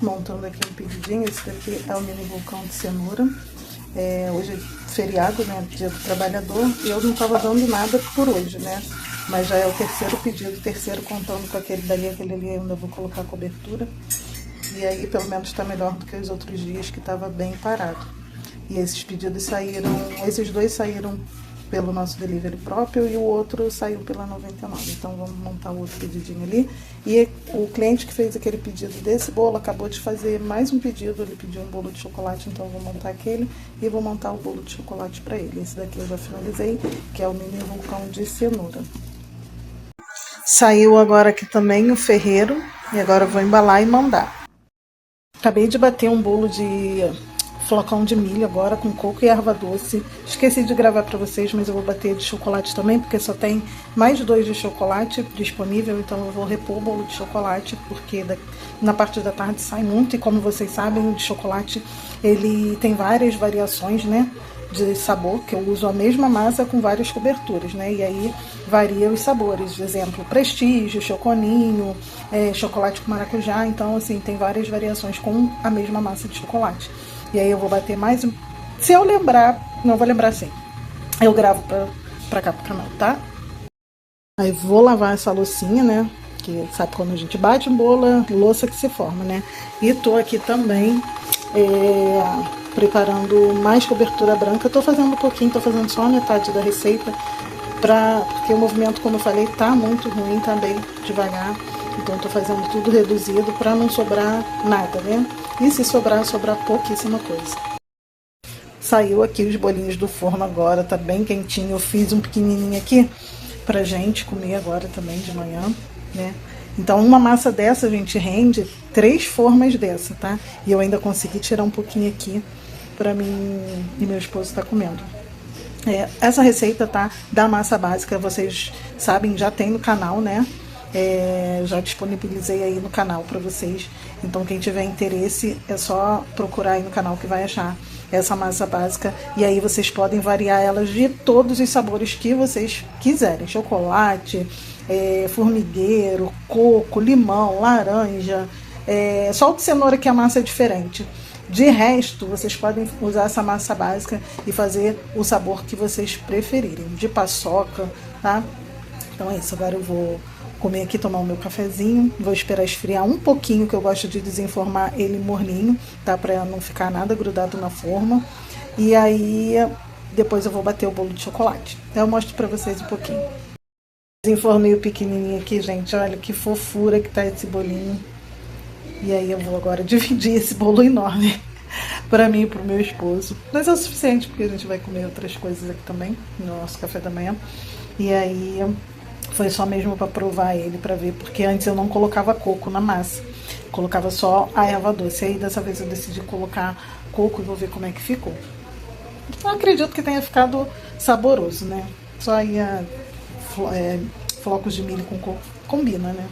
montando aqui um pedidinho. Esse daqui é o mini vulcão de cenoura. Hoje é feriado, né, dia do trabalhador, e eu não tava dando nada por hoje, né, mas já é o terceiro pedido, terceiro contando com aquele ali eu ainda vou colocar a cobertura, e aí pelo menos tá melhor do que os outros dias que tava bem parado. E esses pedidos saíram, esses dois saíram pelo nosso delivery próprio e o outro saiu pela 99. Então vamos montar o outro pedidinho ali. E o cliente que fez aquele pedido desse bolo acabou de fazer mais um pedido. Ele pediu um bolo de chocolate, então eu vou montar aquele e vou montar o bolo de chocolate para ele. Esse daqui eu já finalizei, que é o mini vulcão de cenoura. Saiu agora aqui também o ferreiro e agora eu vou embalar e mandar. Acabei de bater um bolo de flocão de milho agora com coco e erva doce. Esqueci de gravar para vocês, mas eu vou bater de chocolate também, porque só tem mais 2 de chocolate disponível, então eu vou repor o bolo de chocolate, porque na parte da tarde sai muito, e como vocês sabem, o de chocolate ele tem várias variações, né, de sabor, que eu uso a mesma massa com várias coberturas, né, e aí varia os sabores, por exemplo, Prestígio, Choconinho, chocolate com maracujá, então assim, tem várias variações com a mesma massa de chocolate. E aí eu vou bater mais um. Se eu lembrar, não vou lembrar assim, eu gravo pra cá pro canal, tá? Aí vou lavar essa loucinha, né? Que sabe quando a gente bate um bolo, louça que se forma, né? E tô aqui também preparando mais cobertura branca. Tô fazendo um pouquinho, tô fazendo só a metade da receita, porque o movimento, como eu falei, tá muito ruim, tá bem devagar. Então tô fazendo tudo reduzido para não sobrar nada, né? E se sobrar, sobrar pouquíssima coisa. Saiu aqui os bolinhos do forno agora, tá bem quentinho. Eu fiz um pequenininho aqui pra gente comer agora também de manhã, né? Então uma massa dessa, gente, rende 3 formas dessa, tá? E eu ainda consegui tirar um pouquinho aqui pra mim e meu esposo tá comendo. Essa receita, tá, da massa básica, vocês sabem, já tem no canal, né? Já disponibilizei aí no canal para vocês, então quem tiver interesse é só procurar aí no canal que vai achar essa massa básica, e aí vocês podem variar elas de todos os sabores que vocês quiserem, chocolate, formigueiro, coco, limão, laranja, só o de cenoura que a massa é diferente. De resto, vocês podem usar essa massa básica e fazer o sabor que vocês preferirem, de paçoca, tá? Então é isso, agora eu vou comer aqui, tomar o meu cafezinho, vou esperar esfriar um pouquinho, que eu gosto de desenformar ele morninho, tá? Pra não ficar nada grudado na forma. E aí, depois eu vou bater o bolo de chocolate. Eu mostro pra vocês um pouquinho. Desenformei o pequenininho aqui, gente, olha que fofura que tá esse bolinho. E aí eu vou agora dividir esse bolo enorme pra mim e pro meu esposo. Mas é o suficiente, porque a gente vai comer outras coisas aqui também, no nosso café da manhã. E aí foi só mesmo para provar ele, para ver, porque antes eu não colocava coco na massa, colocava só a erva doce. Aí dessa vez eu decidi colocar coco e vou ver como é que ficou. Eu acredito que tenha ficado saboroso, né? Só aí flocos de milho com coco combina, né?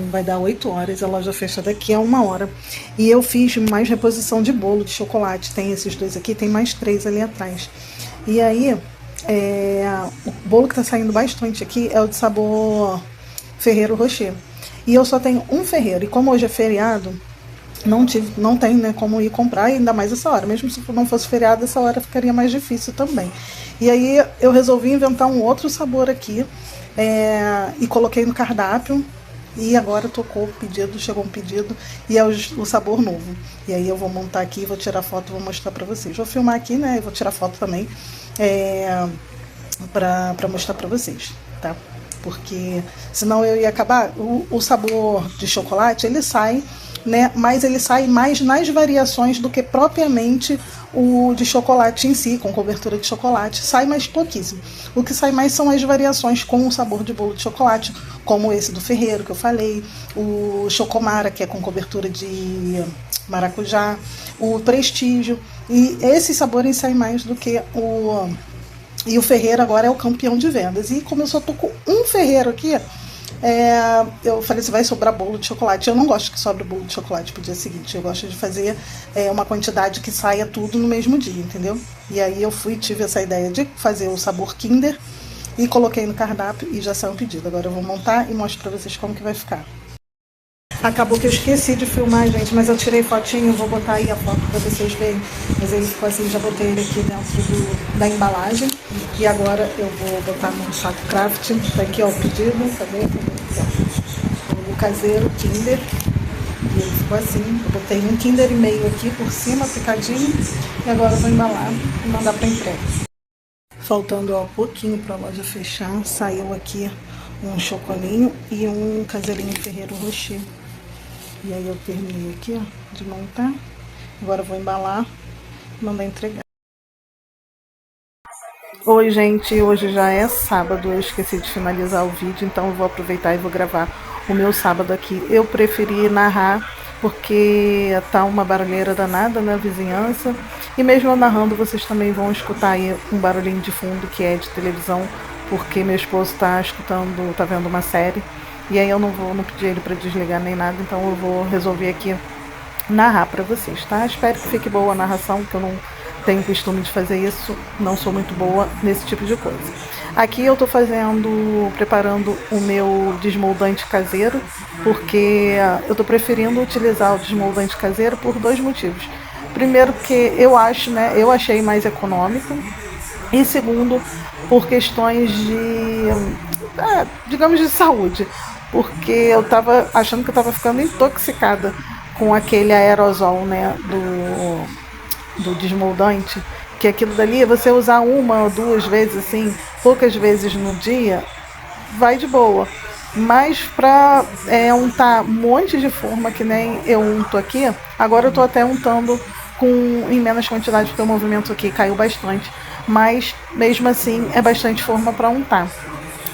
Vai dar 8 horas, a loja fecha daqui a 1 hora. E eu fiz mais reposição de bolo de chocolate. Tem esses 2 aqui, tem mais 3 ali atrás. E aí, o bolo que tá saindo bastante aqui é o de sabor Ferrero Rocher. E eu só tenho um Ferrero. E como hoje é feriado, não tem, né, como ir comprar, ainda mais essa hora. Mesmo se não fosse feriado, essa hora ficaria mais difícil também. E aí eu resolvi inventar um outro sabor aqui, e coloquei no cardápio. E agora tocou o pedido, chegou um pedido e é o sabor novo. E aí eu vou montar aqui, vou tirar foto e vou mostrar pra vocês. Vou filmar aqui, né, e vou tirar foto também pra mostrar pra vocês, tá? Porque senão eu ia acabar. O sabor de chocolate, ele sai, né, mas ele sai mais nas variações do que propriamente o de chocolate em si, com cobertura de chocolate, sai mais pouquíssimo. O que sai mais são as variações com o sabor de bolo de chocolate, como esse do Ferreiro que eu falei, o Chocomara, que é com cobertura de maracujá, o Prestígio, e esses sabores saem mais do que e o Ferreiro agora é o campeão de vendas. E como eu só tô com um Ferreiro aqui, eu falei, vai sobrar bolo de chocolate. Eu não gosto que sobre bolo de chocolate pro dia seguinte. Eu gosto de fazer uma quantidade que saia tudo no mesmo dia, entendeu? E aí eu tive essa ideia de fazer o sabor Kinder e coloquei no cardápio e já saiu um pedido. Agora eu vou montar e mostro pra vocês como que vai ficar. Acabou que eu esqueci de filmar, gente, mas eu tirei fotinho, vou botar aí a foto pra vocês verem. Mas ele ficou assim, já botei ele aqui dentro da embalagem. E agora eu vou botar no saco craft. Tá aqui, ó, o pedido, cadê? O caseiro Kinder. E ele ficou assim, eu botei um Kinder e meio aqui por cima, picadinho. E agora eu vou embalar e mandar pra entrega. Faltando ó, pouquinho pra loja fechar, saiu aqui um chocolinho e um caseirinho Ferreiro Rocher. E aí eu terminei aqui, ó, de montar. Agora eu vou embalar e mandar entregar. Oi, gente, hoje já é sábado, eu esqueci de finalizar o vídeo, então eu vou aproveitar e vou gravar o meu sábado aqui. Eu preferi narrar porque tá uma barulheira danada na vizinhança. E mesmo eu narrando, vocês também vão escutar aí um barulhinho de fundo que é de televisão, porque meu esposo tá escutando, tá vendo uma série. E aí eu não pedir ele para desligar nem nada, então eu vou resolver aqui narrar para vocês, tá? Espero que fique boa a narração, que eu não tenho costume de fazer isso, não sou muito boa nesse tipo de coisa. Aqui eu tô preparando o meu desmoldante caseiro, porque eu tô preferindo utilizar o desmoldante caseiro por dois motivos. Primeiro, porque eu achei mais econômico, e segundo, por questões digamos, de saúde, porque eu tava achando que eu tava ficando intoxicada com aquele aerosol, né, do desmoldante, que aquilo dali, você usar uma ou duas vezes, assim, poucas vezes no dia, vai de boa. Mas para untar um monte de forma, que nem eu unto aqui, agora eu tô até untando em menos quantidade, porque o movimento aqui caiu bastante. Mas mesmo assim é bastante forma para untar.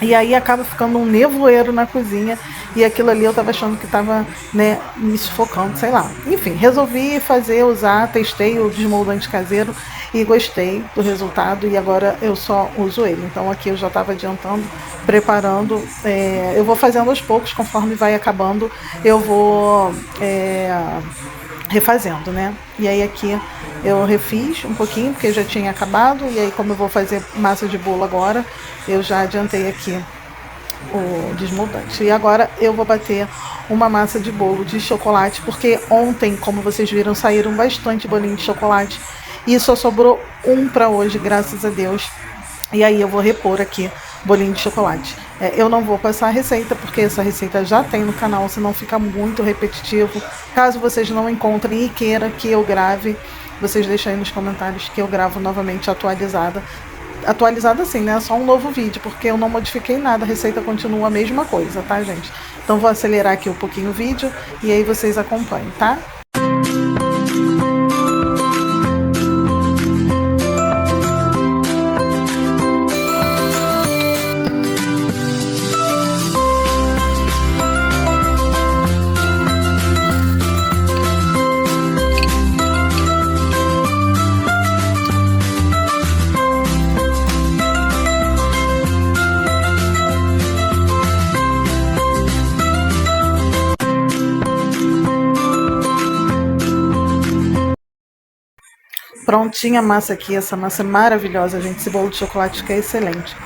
E aí acaba ficando um nevoeiro na cozinha. E aquilo ali eu tava achando que tava, né, me sufocando, sei lá. Enfim, resolvi usar, testei o desmoldante caseiro e gostei do resultado. E agora eu só uso ele. Então aqui eu já tava adiantando, preparando. Eu vou fazendo aos poucos, conforme vai acabando, eu vou refazendo, né? E aí aqui eu refiz um pouquinho, porque já tinha acabado. E aí, como eu vou fazer massa de bolo agora, eu já adiantei aqui o desmoldante. E agora eu vou bater uma massa de bolo de chocolate, porque ontem, como vocês viram, saíram bastante bolinhos de chocolate e só sobrou um para hoje, graças a Deus. E aí eu vou repor aqui bolinho de chocolate. Eu não vou passar a receita, porque essa receita já tem no canal, senão fica muito repetitivo. Caso vocês não encontrem e queiram que eu grave, vocês deixem aí nos comentários que eu gravo novamente atualizada. Atualizada assim, né? Só um novo vídeo, porque eu não modifiquei nada, a receita continua a mesma coisa, tá, gente? Então vou acelerar aqui um pouquinho o vídeo e aí vocês acompanhem, tá? Prontinha a massa aqui, essa massa é maravilhosa, gente. Esse bolo de chocolate que é excelente.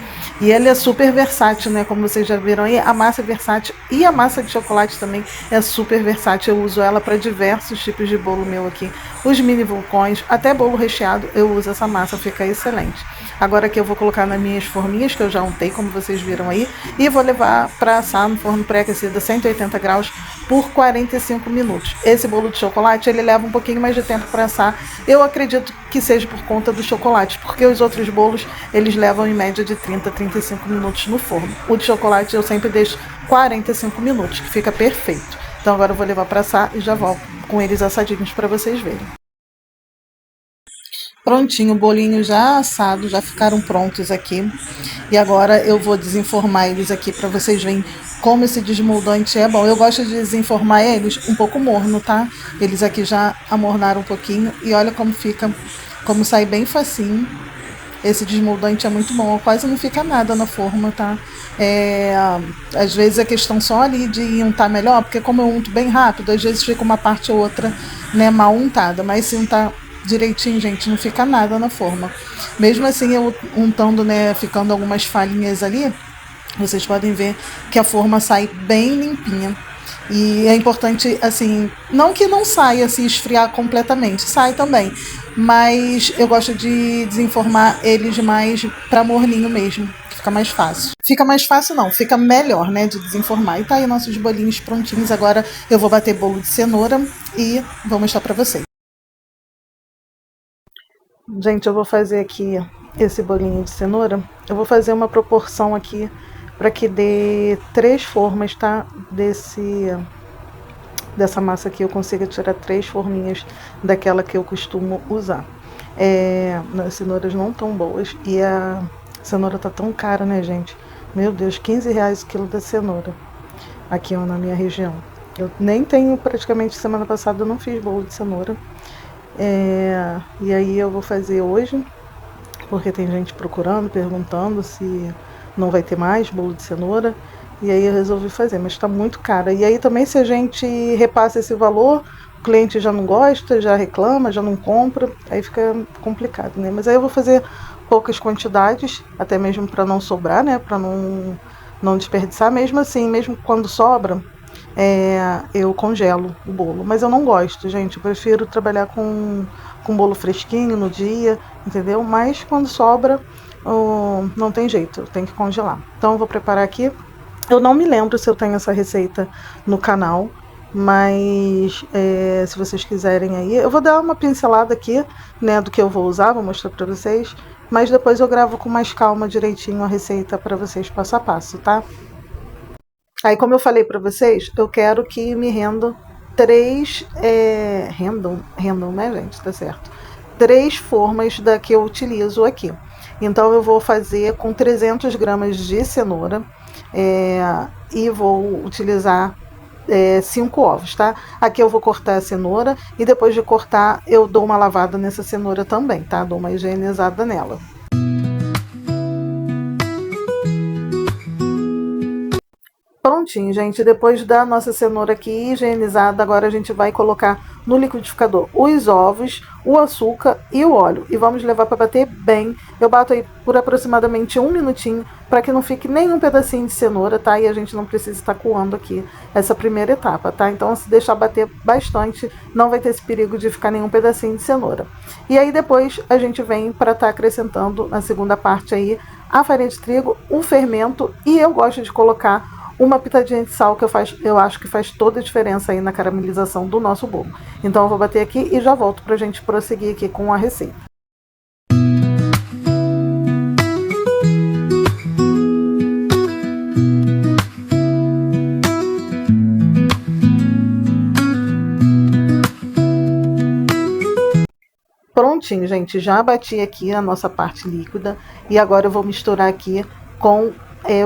E ele é super versátil, né? Como vocês já viram aí, a massa é versátil e a massa de chocolate também é super versátil. Eu uso ela para diversos tipos de bolo meu aqui. Os mini vulcões, até bolo recheado, eu uso essa massa, fica excelente. Agora aqui eu vou colocar nas minhas forminhas, que eu já untei, como vocês viram aí, e vou levar para assar no forno pré-aquecido a 180 graus por 45 minutos. Esse bolo de chocolate, ele leva um pouquinho mais de tempo para assar. Eu acredito que seja por conta do chocolate, porque os outros bolos, eles levam em média de 30 a 35 minutos no forno. O de chocolate eu sempre deixo 45 minutos, que fica perfeito. Então agora eu vou levar para assar e já volto com eles assadinhos para vocês verem. Prontinho, o bolinho já assado, já ficaram prontos aqui. E agora eu vou desenformar eles aqui para vocês verem como esse desmoldante é bom. Eu gosto de desenformar eles um pouco morno, tá? Eles aqui já amornaram um pouquinho e olha como fica, como sai bem facinho. Esse desmoldante é muito bom, quase não fica nada na forma, tá? Às vezes é questão só ali de untar melhor, porque como eu unto bem rápido, às vezes fica uma parte ou outra, né, mal untada, mas se untar direitinho, gente, não fica nada na forma. Mesmo assim, eu untando, né, ficando algumas falhinhas ali, vocês podem ver que a forma sai bem limpinha. E é importante, assim, não que não saia se esfriar completamente, sai também, mas eu gosto de desenformar eles mais para morninho mesmo, que fica mais fácil. Fica mais fácil não, fica melhor, né, de desenformar. E tá aí nossos bolinhos prontinhos. Agora eu vou bater bolo de cenoura e vou mostrar para vocês. Gente, eu vou fazer aqui esse bolinho de cenoura. Eu vou fazer uma proporção aqui para que dê 3 formas, tá? Dessa massa aqui eu consiga tirar 3 forminhas daquela que eu costumo usar. As cenouras não tão boas e a cenoura tá tão cara, né, gente? Meu Deus, R$ 15 o quilo da cenoura aqui na minha região. Eu nem tenho, praticamente, semana passada eu não fiz bolo de cenoura. E aí eu vou fazer hoje, porque tem gente procurando, perguntando se não vai ter mais bolo de cenoura. E aí eu resolvi fazer, mas está muito cara. E aí também, se a gente repassa esse valor, o cliente já não gosta, já reclama, já não compra, aí fica complicado, né? Mas aí eu vou fazer poucas quantidades, até mesmo para não sobrar, né? Para não desperdiçar. Mesmo assim, mesmo quando sobra, eu congelo o bolo. Mas eu não gosto, gente. Eu prefiro trabalhar com bolo fresquinho no dia, entendeu? Mas quando sobra, não tem jeito, tem que congelar. Então eu vou preparar aqui. Eu não me lembro se eu tenho essa receita no canal, mas se vocês quiserem aí, eu vou dar uma pincelada aqui, né, do que eu vou usar, vou mostrar para vocês, mas depois eu gravo com mais calma direitinho a receita para vocês passo a passo, tá? Aí, como eu falei para vocês, eu quero que me rendam 3, rendam, né, gente? Tá certo. 3 formas da que eu utilizo aqui. Então, eu vou fazer com 300 gramas de cenoura e vou utilizar 5 ovos, tá? Aqui eu vou cortar a cenoura e depois de cortar, eu dou uma lavada nessa cenoura também, tá? Dou uma higienizada nela. Prontinho, gente. Depois da nossa cenoura aqui higienizada, agora a gente vai colocar no liquidificador os ovos, o açúcar e o óleo. E vamos levar para bater bem. Eu bato aí por aproximadamente 1 minutinho, para que não fique nenhum pedacinho de cenoura, tá? E a gente não precisa estar coando aqui essa primeira etapa, tá? Então, se deixar bater bastante, não vai ter esse perigo de ficar nenhum pedacinho de cenoura. E aí depois a gente vem para estar acrescentando na segunda parte aí a farinha de trigo, o fermento, e eu gosto de colocar uma pitadinha de sal, que eu acho que faz toda a diferença aí na caramelização do nosso bolo. Então eu vou bater aqui e já volto pra gente prosseguir aqui com a receita. Prontinho, gente, já bati aqui a nossa parte líquida e agora eu vou misturar aqui com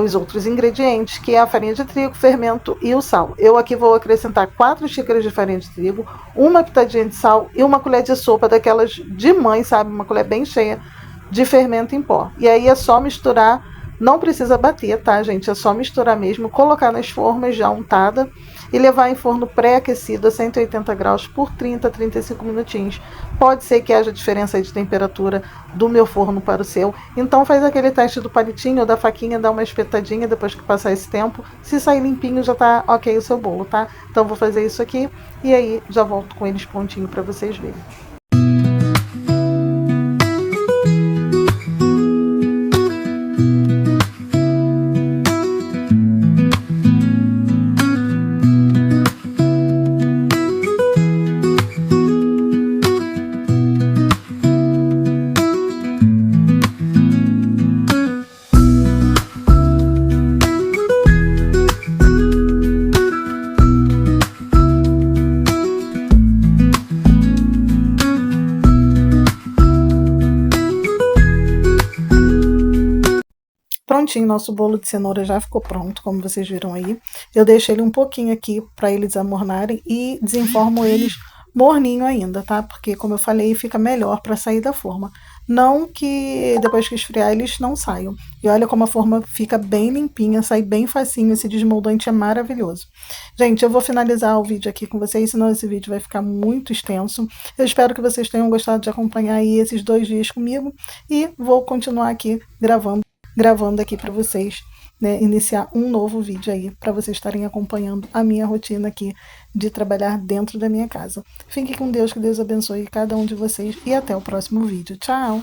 os outros ingredientes, que é a farinha de trigo, fermento e o sal. Eu aqui vou acrescentar 4 xícaras de farinha de trigo, uma pitadinha de sal e uma colher de sopa daquelas de mãe, sabe? Uma colher bem cheia de fermento em pó. E aí é só misturar, não precisa bater, tá, gente? É só misturar mesmo, colocar nas formas já untada e levar em forno pré-aquecido a 180 graus por 30 a 35 minutinhos. Pode ser que haja diferença de temperatura do meu forno para o seu. Então faz aquele teste do palitinho ou da faquinha, dá uma espetadinha depois que passar esse tempo. Se sair limpinho, já tá ok o seu bolo, tá? Então vou fazer isso aqui e aí já volto com eles prontinho para vocês verem. Prontinho, nosso bolo de cenoura já ficou pronto, como vocês viram aí. Eu deixei ele um pouquinho aqui para eles amornarem e desenformo eles morninho ainda, tá? Porque, como eu falei, fica melhor para sair da forma. Não que depois que esfriar eles não saiam. E olha como a forma fica bem limpinha, sai bem facinho, esse desmoldante é maravilhoso. Gente, eu vou finalizar o vídeo aqui com vocês, senão esse vídeo vai ficar muito extenso. Eu espero que vocês tenham gostado de acompanhar aí esses 2 dias comigo e vou continuar aqui gravando aqui para vocês né, iniciar um novo vídeo aí para vocês estarem acompanhando a minha rotina aqui de trabalhar dentro da minha casa. Fique com Deus, que Deus abençoe cada um de vocês e até o próximo vídeo. Tchau!